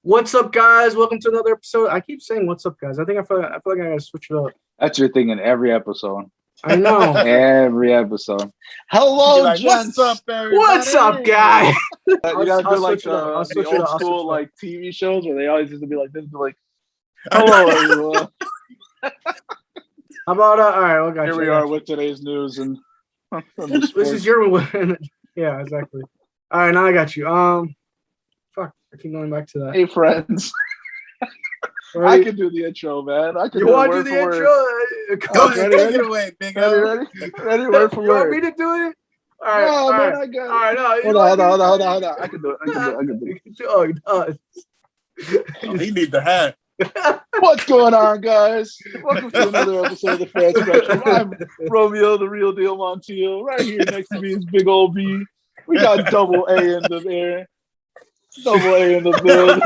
What's up, guys? Welcome to another episode. I keep saying "What's up, guys." I feel like I gotta switch it up. That's your thing in every episode. I know. Every episode. Hello, like, gents. what's up, everybody? What's up, guy? You gotta do like switch it up. the old school like TV shows where they always used to be like this, be like, Hello, everyone. How about all right? We got Here you. we are with today's news and This is your yeah, exactly. All right, now I got you. Fuck, I keep going back to that. Hey, friends. I can do the intro, man. I can. You want to do the intro? Take it away, big Ready, word for You want word. me to do it? All right, No, all man, right. I got it. All right, no, Hold on. I can do it. Oh, he does. He need the hat. What's going on, guys? Welcome to another episode of the Fan Spectrum. I'm Romeo, the real deal Montiel. Right here next to me is Big Old B. We got double A in the air. Double A in the build.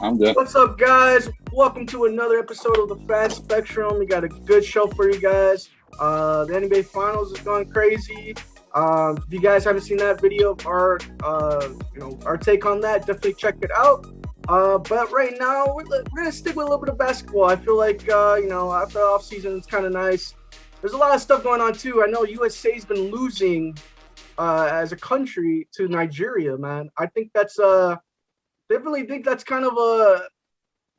I'm good. What's up, guys? Welcome to another episode of the Fan Spectrum. We got a good show for you guys. The NBA Finals is going crazy. If you guys haven't seen that video of our take on that, definitely check it out. But right now, we're gonna stick with a little bit of basketball. I feel like after the off season, it's kind of nice. There's a lot of stuff going on too. I know USA's been losing as a country to Nigeria, man. I think that's definitely think that's kind of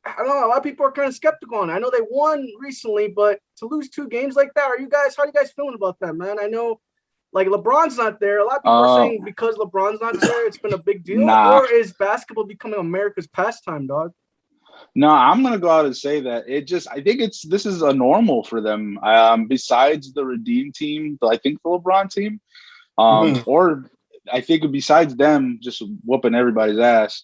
I don't know. A lot of people are kind of skeptical on it. I know they won recently, but to lose 2 games like that, how are you guys feeling about that, man? I know, like, LeBron's not there. A lot of people are saying because LeBron's not there, it's been a big deal. Nah. Or is basketball becoming America's pastime, dog? No, I'm gonna go out and say that I think this is a normal for them. Besides the Redeem team, I think the LeBron team, or I think besides them just whooping everybody's ass,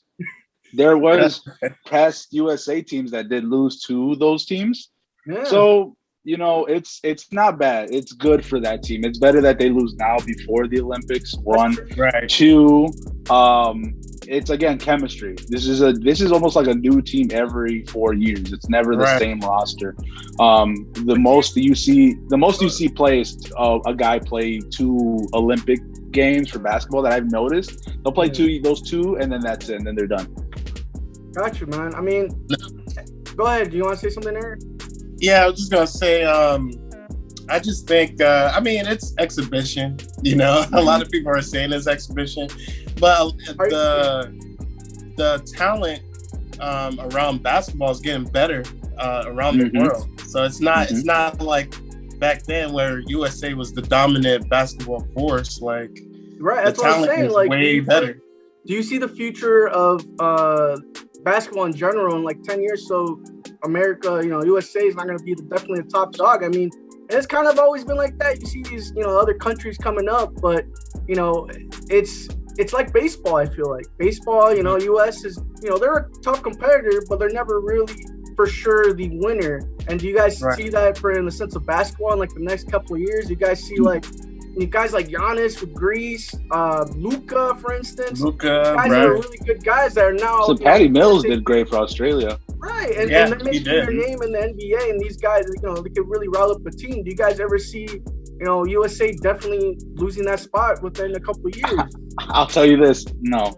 there was past USA teams that did lose to those teams. Yeah. So it's not bad. It's good for that team. It's better that they lose now before the Olympics. 1, Right. 2. It's again chemistry. This is almost like a new team every 4 years. It's never the same roster. The most you see play is a guy play 2 Olympic games for basketball that I've noticed. They'll play those two, and then that's it, and then they're done. Gotcha, man. I mean, go ahead. Do you want to say something there? Yeah, I was just gonna say. I just think. It's exhibition. A lot of people are saying it's exhibition, but the talent around basketball is getting better around the world. So it's not like back then where USA was the dominant basketball force. Like, right, that's the what I'm talent saying. is Like, way better. Do you see the future of basketball in general in like 10 years? So America, USA is not going to be definitely the top dog. I mean, it's kind of always been like that. You see these, other countries coming up, but it's like baseball. I feel like baseball, US is, they're a tough competitor, but they're never really for sure the winner. And do you guys see that in the sense of basketball in like the next couple of years? You guys see like guys like Giannis with Greece, Luka, for instance. Guys are really good guys that are now. So Patty Mills did great for Australia. Right, and they're making their name in the NBA, and these guys, they could really rile up a team. Do you guys ever see, USA definitely losing that spot within a couple of years? I'll tell you this, no.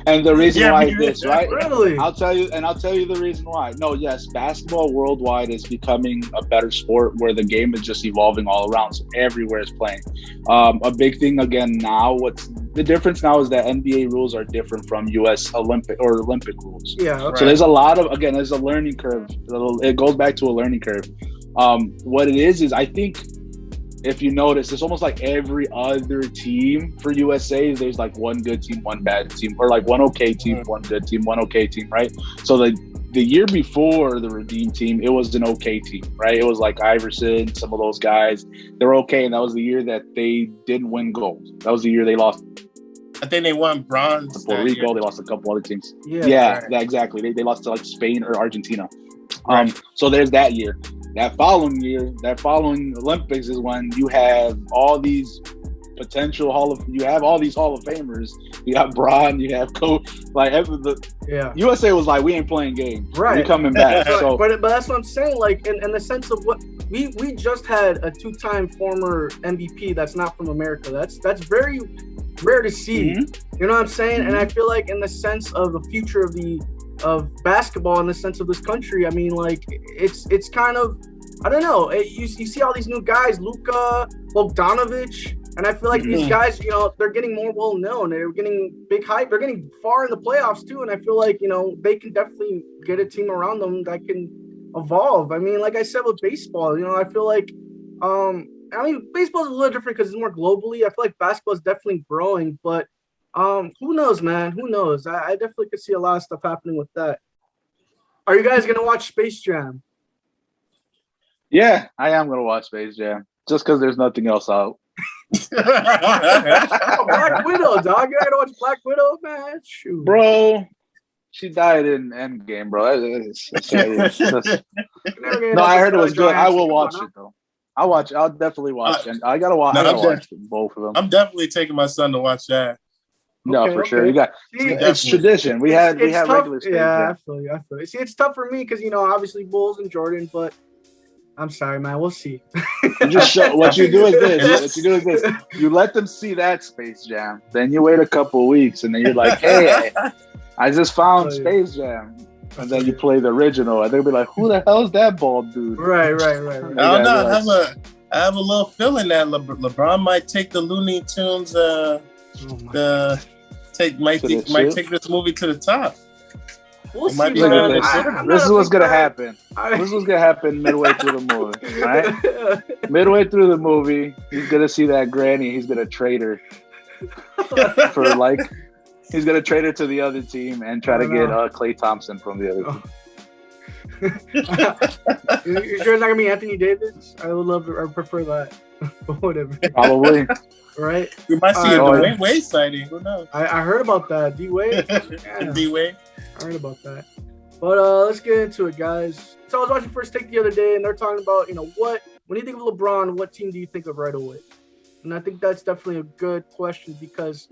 And the reason why is this, right? Really? I'll tell you the reason why. No, yes, basketball worldwide is becoming a better sport where the game is just evolving all around. So everywhere is playing. A big thing again now, what's the difference now is that NBA rules are different from US Olympic rules. Yeah. Okay. So there's a learning curve. It goes back to a learning curve. What it is I think, if you notice, it's almost like every other team for USA, there's like one good team, one bad team, or like one okay team, one good team, one okay team, right? So the year before the Redeem team, it was an okay team, right? It was like Iverson, some of those guys. They were okay, and that was the year that they didn't win gold. That was the year they lost. I think they won bronze. To Puerto Rico, they lost a couple other teams. Yeah, right. Exactly. They lost to like Spain or Argentina. Right. So there's that year. That following year, that following Olympics is when you have all these potential you have all these Hall of Famers. You got Bron, you have Coach. Like USA was like, we ain't playing games. Right. We coming back. So, but that's what I'm saying. Like in the sense of what we just had a 2-time former MVP that's not from America. That's very rare to see. Mm-hmm. You know what I'm saying? Mm-hmm. And I feel like in the sense of the future of basketball, in the sense of this country, I mean, like it's kind of, I don't know. You see all these new guys, Luka, Bogdanovic. And I feel like these guys, you know, they're getting more well known. They're getting big hype. They're getting far in the playoffs too. And I feel like, you know, they can definitely get a team around them that can evolve. I mean, like I said with baseball, you know, I feel like, baseball is a little different because it's more globally. I feel like basketball is definitely growing, but who knows, man? Who knows? I definitely could see a lot of stuff happening with that. Are you guys gonna watch Space Jam? Yeah, I am gonna watch Space Jam just because there's nothing else out. Black Widow, dog. You gotta watch Black Widow, man. Shoot. Bro, she died in Endgame, bro. No, I heard it was good. I will watch it though. I'll definitely watch it. I gotta watch both of them. I'm definitely taking my son to watch that. No, for sure. You got it's tradition. We had regular Space Jam. I feel you. See, it's tough for me because, you know, obviously Bulls and Jordan, but I'm sorry, man. We'll see. You just show, what you do is this. You let them see that Space Jam. Then you wait a couple of weeks, and then you're like, hey, I just found Space Jam. And then you play the original, and they'll be like, who the hell's that bald dude? Right. I don't know. I have a little feeling that LeBron might take the Looney Tunes, might take this movie to the top. We'll see, this is what's gonna happen. This is what's gonna happen midway through the movie, right? Midway through the movie, he's gonna see that granny. He's gonna trade her he's gonna trade her to the other team and try to get Klay Thompson from the other team. You sure it's not gonna be Anthony Davis? I would love to. I prefer that. But whatever. Probably. Right. We might see a Dwayne Wade sighting. Who knows? I heard about that. D-Wade. Yeah. D-Wade. I heard about that. But let's get into it, guys. So I was watching First Take the other day, and they're talking about, you know, when you think of LeBron, what team do you think of right away? And I think that's definitely a good question because,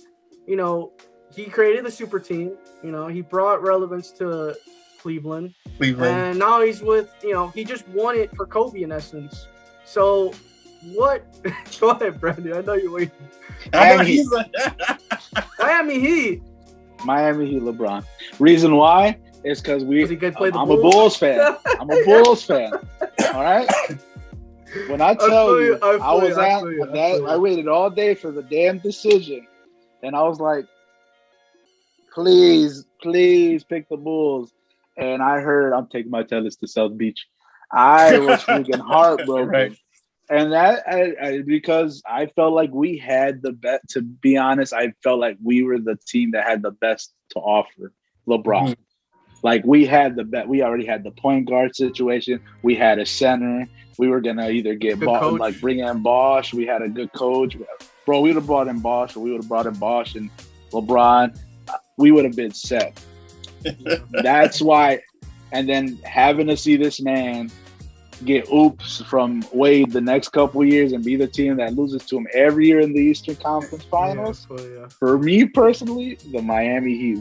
you know, he created the super team. You know, he brought relevance to Cleveland. And now he's with, you know, he just won it for Kobe in essence. So what? Go ahead, Brandon. I know you're waiting. Miami Heat. Miami Heat, LeBron. Reason why is because I'm a Bulls fan. I'm a Bulls fan. All right. When I tell you, I waited all day for the damn decision, and I was like, please pick the Bulls. And I heard I'm taking my tennis to South Beach. I was freaking heartbroken. Right. And that because I felt like we had the best. To be honest, I felt like we were the team that had the best to offer. LeBron, like we had the best. We already had the point guard situation. We had a center. We were gonna either get bring in Bosch. We had a good coach, bro. We would have brought in Bosch, or we would have brought in Bosch and LeBron. We would have been set. That's why. And then having to see this man get oops from Wade the next couple of years and be the team that loses to him every year in the Eastern Conference Finals. Yeah. For me personally, the Miami Heat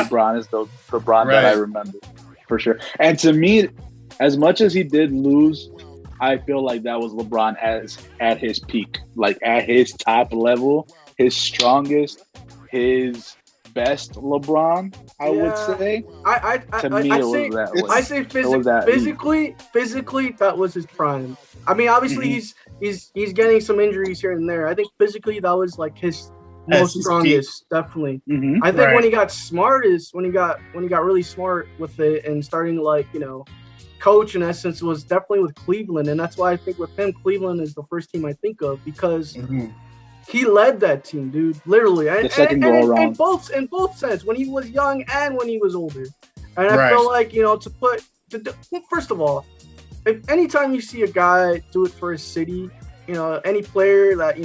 Bron is the Bron that I remember for sure. And to me, as much as he did lose, I feel like that was LeBron at his peak, like at his top level, his strongest, his best LeBron, I would say. I say physically that was his prime. I mean, obviously he's getting some injuries here and there. I think physically that was like his most strongest, definitely. I think when he got smart is when he got really smart with it and starting to, like, you know, coach in essence, was definitely with Cleveland. And that's why I think with him, Cleveland is the first team I think of because he led that team, dude, literally. In both sense, when he was young and when he was older. And I feel like, first of all, if anytime you see a guy do it for his city, any player that,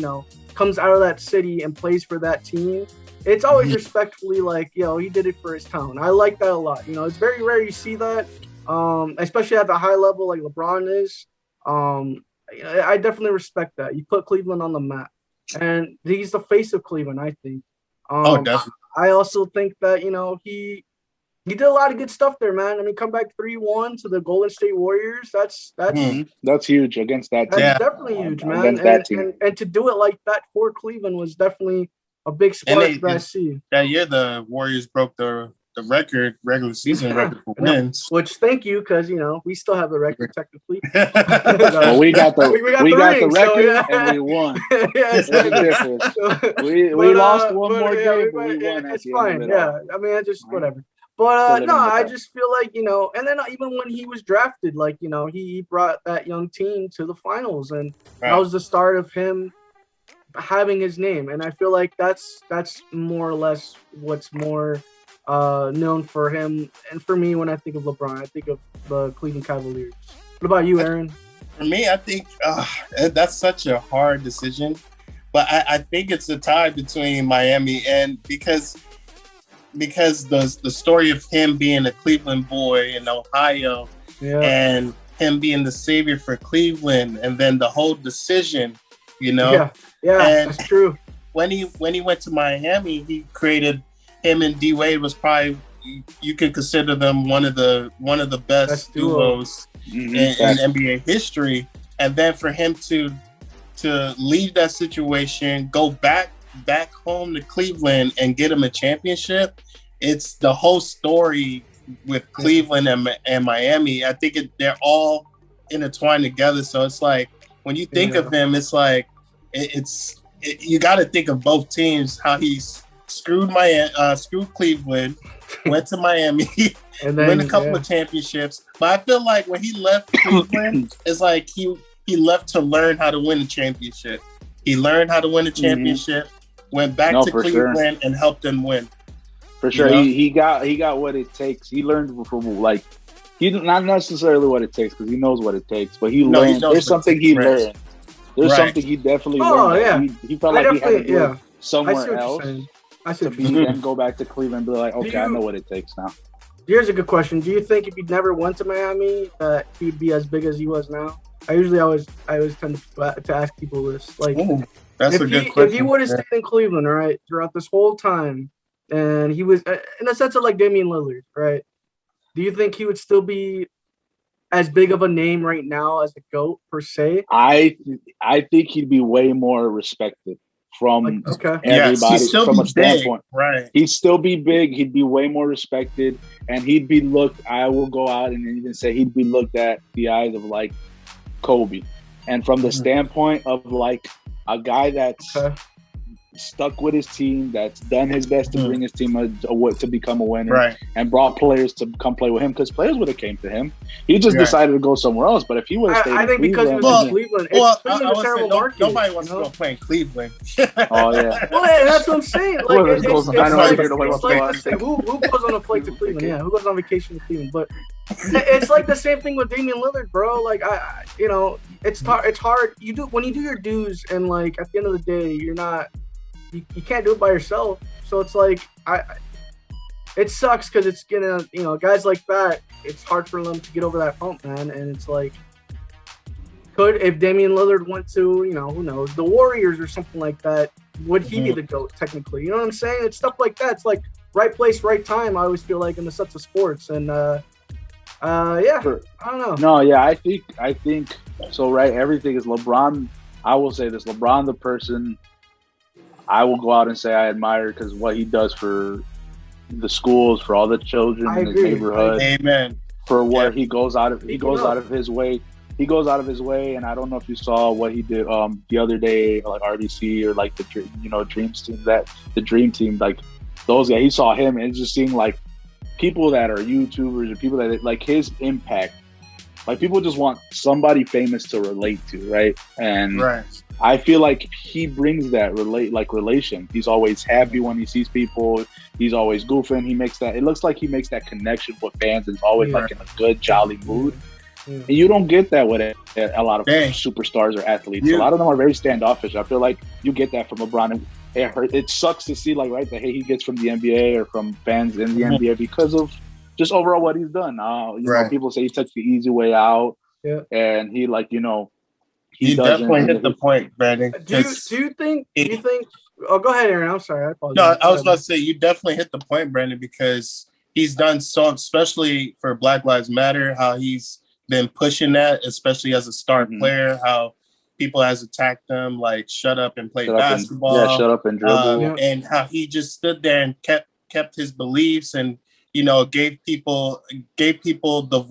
comes out of that city and plays for that team, it's always respectfully like, he did it for his town. I like that a lot. It's very rare you see that, especially at the high level like LeBron is. I definitely respect that. You put Cleveland on the map. And he's the face of Cleveland, I think. Definitely. I also think that, he did a lot of good stuff there, man. I mean, come back 3-1 to the Golden State Warriors. That's huge against that team. That's definitely huge, man. Against that team. And to do it like that for Cleveland was definitely a big spark that I see. That year, the Warriors broke the regular season record for wins. Which, thank you, because we still have the record technically. Well, we got the record, and we won. It's the difference. We lost one more game, but we won. It's fine. I mean, I just whatever. But I just feel like and then even when he was drafted, like he brought that young team to the finals, and that was the start of him having his name. And I feel like that's more or less what's more known for him. And for me, when I think of LeBron, I think of the Cleveland Cavaliers. What about you, Aaron? For me, I think that's such a hard decision, but I think it's a tie between Miami and because the story of him being a Cleveland boy in Ohio and him being the savior for Cleveland, and then the whole decision, and that's true. When he went to Miami, he created. Him and D Wade was probably, you could consider them one of the best duos in NBA history. And then for him to leave that situation, go back home to Cleveland and get him a championship, it's the whole story with Cleveland and Miami. I think they're all intertwined together. So it's like when you think of him, it's like you got to think of both teams, how he's screwed Cleveland, went to Miami, and then, win a couple of championships. But I feel like when he left Cleveland, it's like he left to learn how to win a championship. He learned how to win a championship, went back to Cleveland and helped them win. For sure, he got what it takes. He learned from he not necessarily what it takes because he knows what it takes, but he learned. There's something he learned. There's something he definitely learned. He felt like he had to go somewhere else. To be then go back to Cleveland and be like, okay, I know what it takes now. Here's a good question. Do you think if he never went to Miami that he'd be as big as he was now? I always tend to ask people this. Like, that's a good question. If he would have stayed in Cleveland, right, throughout this whole time, and he was in a sense of like Damian Lillard, right? Do you think he would still be as big of a name right now as the GOAT per se? I think he'd be way more respected from everybody from a standpoint. Right. He'd still be big. He'd be way more respected, and he'd be looked. I will go out and even say he'd be looked at the eyes of like Kobe, and from the standpoint of like a guy that's stuck with his team, that's done his best to bring his team to become a winner, and brought players to come play with him because players would have came to him. He just decided to go somewhere else. But if he would have stayed I think because he was in Cleveland, it's a terrible market. Nobody wants to go play in Cleveland. Oh yeah, well, that's what I'm saying. Like, who goes on a flight to Cleveland? Yeah, who goes on vacation to Cleveland? But it's like the same thing with Damian Lillard, bro. Like it's hard. When you do your dues, and like at the end of the day, you're not. You can't do it by yourself. So it's like it sucks because it's gonna, guys like that, it's hard for them to get over that hump, man. And it's like, if Damian Lillard went to, who knows, the Warriors or something like that, would he be the GOAT technically? You know what I'm saying? It's stuff like that. It's like right place, right time. I always feel like in the sense of sports. And I don't know. No, yeah, I think so. Right, everything is LeBron. I will say this: LeBron, the person. I will go out and say I admire because what he does for the schools, for all the children in his neighborhood. Amen. For what he goes out of his way. He goes out of his way, and I don't know if you saw what he did the other day, like RDC or like the Dreams team, the Dream Team, like those guys. He saw him and just seeing like people that are YouTubers and people that like his impact Like people just want somebody famous to relate to, right? And I feel like he brings that relation. He's always happy when he sees people. He's always goofing. It looks like he makes that connection with fans. It's always like in a good, jolly mood. And you don't get that with a lot of superstars or athletes. A lot of them are very standoffish. I feel like you get that from LeBron. And it sucks to see the hate he gets from the NBA or from fans in the NBA because of just overall what he's done. You know, people say he took the easy way out, and he he definitely hit the point, Brandon. Do you think? Oh, go ahead, Aaron. I'm sorry. I apologize. No, I was about to say you definitely hit the point, Brandon, because he's done so, especially for Black Lives Matter, how he's been pushing that, especially as a star player, how people has attacked him, like shut up and play basketball. Shut up and dribble. And how he just stood there and kept his beliefs and, you know, gave people the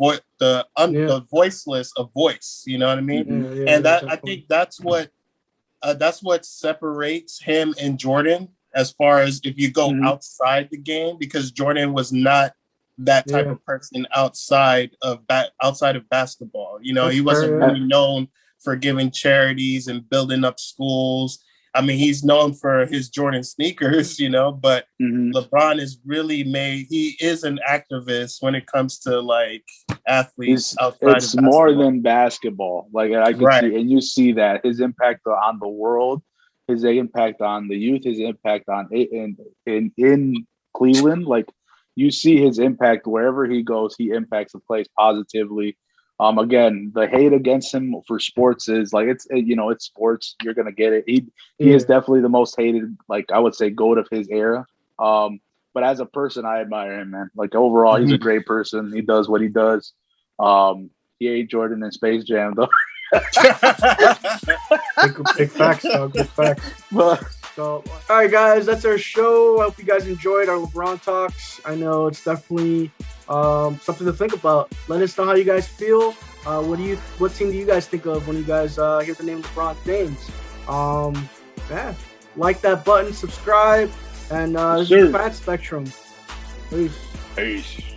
voiceless a voice. You know what I mean? And I think that's what separates him and Jordan as far as if you go outside the game, because Jordan was not that type of person outside of basketball. You know, he wasn't really known for giving charities and building up schools. I mean, he's known for his Jordan sneakers, you know, but LeBron is he is an activist when it comes to like athletes outside it's of basketball. More than basketball. Like I can see, and you see that his impact on the world, his impact on the youth, his impact on in Cleveland. Like you see his impact wherever he goes, he impacts the place positively. Again, the hate against him for sports is like it's sports. You're gonna get it. He is definitely the most hated, like I would say, GOAT of his era. But as a person, I admire him, man. Like overall, he's a great person. He does what he does. He ate Jordan in Space Jam, though. Big facts, dog. Big facts. So, all right, guys, that's our show. I hope you guys enjoyed our LeBron talks. I know it's definitely something to think about. Let us know how you guys feel. What team do you guys think of when you guys hear the name LeBron James? Like that button, subscribe, and this is Fan Spectrum. Peace.